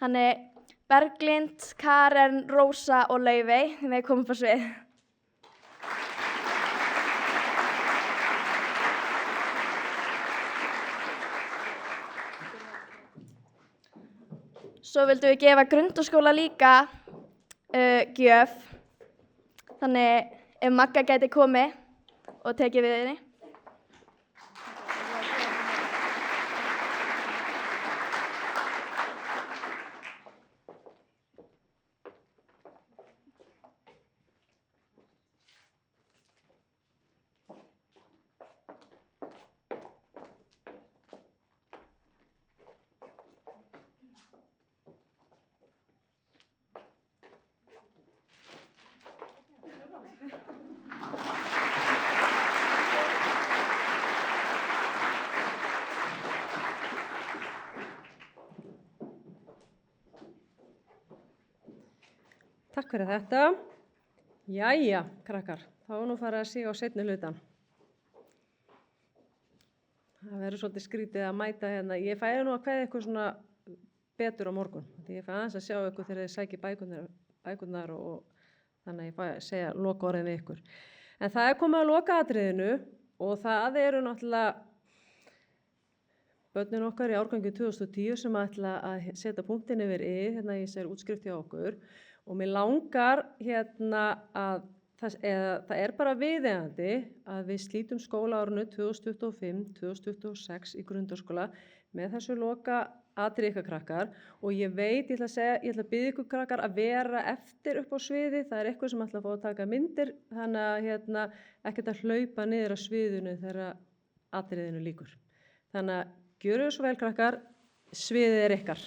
Þannig Berglind, Karen, Rósa og Laufey, við komum upp á svið. Svo vildum við gefa grundaskóla líka gjöf. Þannig ef Magga gæti komið og tekið við henni. Takk fyrir þetta. Jæja, krakkar, þá er nú farið að síga á seinni hlutan. Það verður svolítið skrítið að mæta hérna. Ég fæði nú að kveðja ykkur svona betur á morgun. Því ég fæði aðeins að sjá ykkur þegar þið sæki bækurnar og þannig að ég fæði að segja lokaorðin við ykkur. En það er komið að lokaatriðinu og það eru náttúrulega börnin okkar í árgangi 2010 sem ætla að setja punktin yfir hérna í þessari útskrift hjá okkur og mér langar hérna að það er bara viðeigandi að við slítum skólaárinu 2025-2026 í grundarskóla með þessu loka atriði ykkar krakkar og ég veit, ég ætla að biðja ykkur krakkar að vera eftir upp á sviði, það er eitthvað sem ætla að fá að taka myndir, þannig að ekkert að hlaupa niður á sviðinu þegar atriðinu lýkur. Þannig að gjöru svo vel krakkar, sviðið er ykkar.